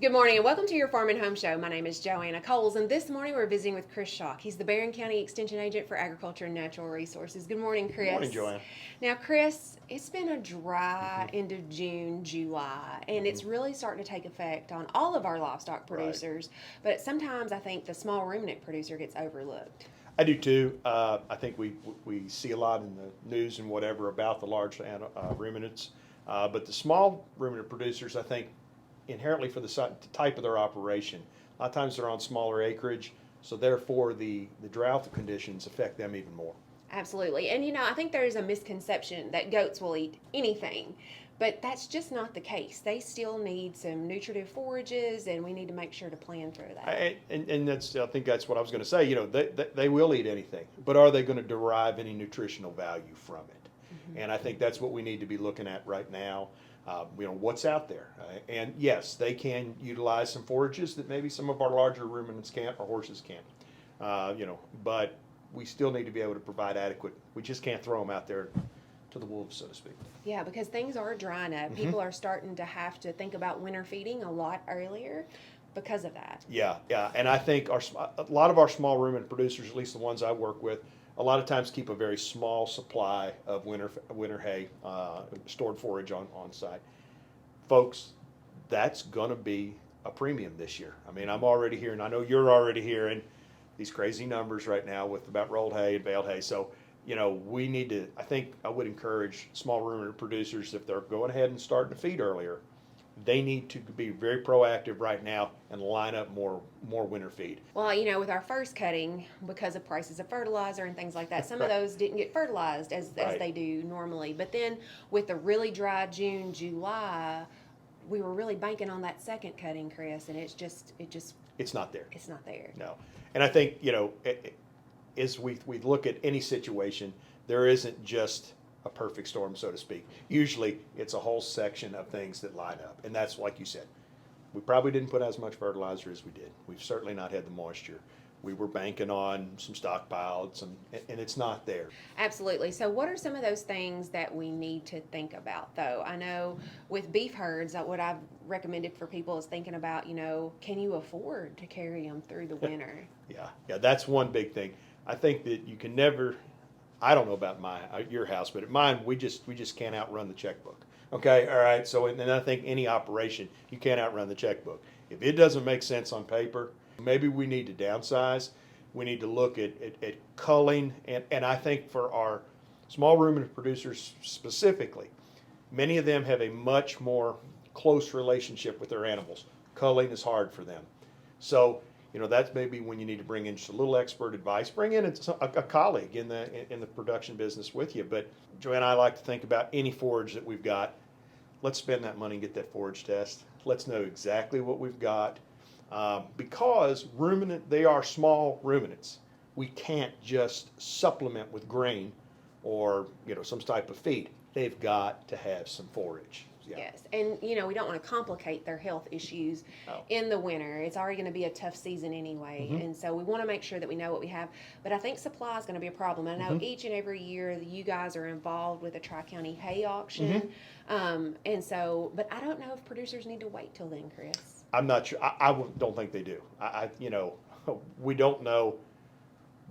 Good morning and welcome to your Farm and Home Show. My name is Joanna Coles, and this morning we're visiting with Chris Schalk. He's the Barren County Extension Agent for Agriculture and Natural Resources. Good morning, Chris. Good morning, Joanna. Now, Chris, it's been a dry end of June, July, and it's really starting to take effect on all of our livestock producers. But sometimes I think the small ruminant producer gets overlooked. I do too. I think we see a lot in the news and whatever about the large ruminants, but the small ruminant producers, I think, inherently for the type of their operation, a lot of times they're on smaller acreage, so therefore the drought conditions affect them even more. Absolutely. And I think there's a misconception that goats will eat anything, but that's just not the case. They still need some nutritive forages, and we need to make sure to plan for that. And I think that's what I was going to say. They will eat anything, but are they going to derive any nutritional value from it? And I think that's what we need to be looking at right now. What's out there, and yes, they can utilize some forages that maybe some of our larger ruminants can't or horses can't. But we still need to be able to provide adequate. We just can't throw them out there to the wolves, so to speak. Yeah, because things are drying up. People are starting to have to think about winter feeding a lot earlier because of that. Yeah, and I think a lot of our small ruminant producers, at least the ones I work with, a lot of times keep a very small supply of winter hay, stored forage on site. Folks, that's going to be a premium this year. I mean, I'm already hearing, I know you're already hearing these crazy numbers right now with about rolled hay and baled hay. So, we need to, I think I would encourage small ruminant producers, if they're going ahead and starting to feed earlier, they need to be very proactive right now and line up more winter feed. Well, with our first cutting, because of prices of fertilizer and things like that, some of those didn't get fertilized as they do normally. But then with the really dry June, July, we were really banking on that second cutting, Chris, and it's not there. It's not there. No. And I think, as we look at any situation, there isn't just a perfect storm, so to speak. Usually it's a whole section of things that line up. And that's like you said, we probably didn't put as much fertilizer as we did. We've certainly not had the moisture. We were banking on some stockpile, and it's not there. Absolutely. So what are some of those things that we need to think about, though? I know with beef herds, what I've recommended for people is thinking about, can you afford to carry them through the winter? Yeah, that's one big thing. I think that you can never, I don't know about your house, but at mine, we just can't outrun the checkbook. Okay, all right. So, and I think any operation, you can't outrun the checkbook. If it doesn't make sense on paper, maybe we need to downsize. We need to look at culling, and I think for our small ruminant producers specifically, many of them have a much more close relationship with their animals. Culling is hard for them. So, that's maybe when you need to bring in just a little expert advice. Bring in a colleague in the production business with you. But Joanna, I like to think about any forage that we've got. Let's spend that money and get that forage test. Let's know exactly what we've got. Because they are small ruminants. We can't just supplement with grain or some type of feed. They've got to have some forage. Yeah. Yes, and we don't want to complicate their health issues in the winter. It's already going to be a tough season anyway, and so we want to make sure that we know what we have. But I think supply is going to be a problem. I know each and every year you guys are involved with a Tri-County hay auction, and so, but I don't know if producers need to wait till then, Chris. I'm not sure. I don't think they do. We don't know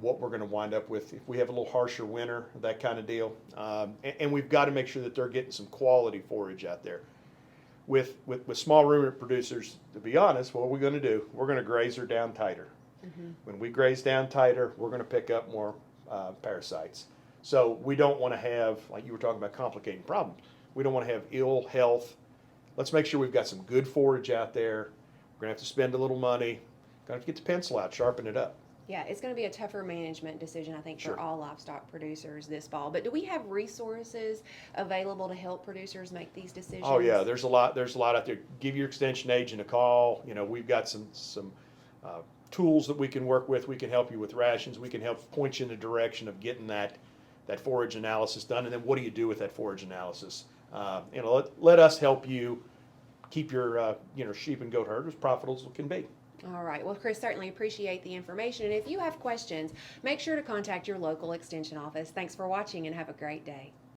what we're going to wind up with if we have a little harsher winter, that kind of deal. And we've got to make sure that they're getting some quality forage out there. With small ruminant producers, to be honest, what are we going to do? We're going to graze her down tighter. When we graze down tighter, we're going to pick up more parasites. So we don't want to have, like you were talking about, complicating problems. We don't want to have ill health. Let's make sure we've got some good forage out there. We're going to have to spend a little money. Going to have to get the pencil out, sharpen it up. Yeah, it's going to be a tougher management decision, I think, Sure. for all livestock producers this fall. But do we have resources available to help producers make these decisions? Oh yeah, there's a lot out there. Give your extension agent a call. We've got some tools that we can work with. We can help you with rations. We can help point you in the direction of getting that forage analysis done. And then what do you do with that forage analysis? Let us help you keep your sheep and goat herd as profitable as it can be. All right. Well, Chris, certainly appreciate the information. And if you have questions, make sure to contact your local extension office. Thanks for watching and have a great day.